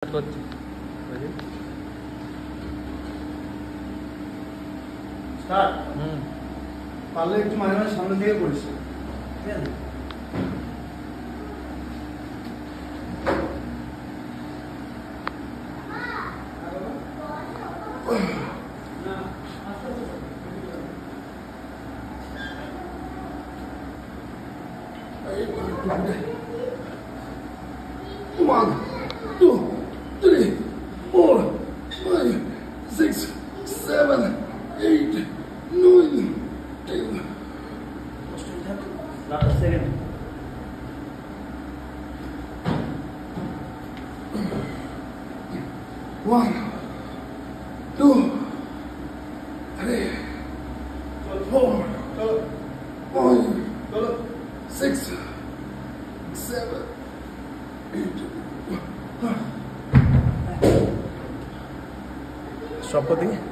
করছি স্টার্ট পারলে একটু মাঝে মাঝে সামনে থেকে করিস ঠিক আছে One, two, three, four, five, six, seven, eight, nine, 10. Second One, two, three, four, five, six, seven, eight. সব দিকে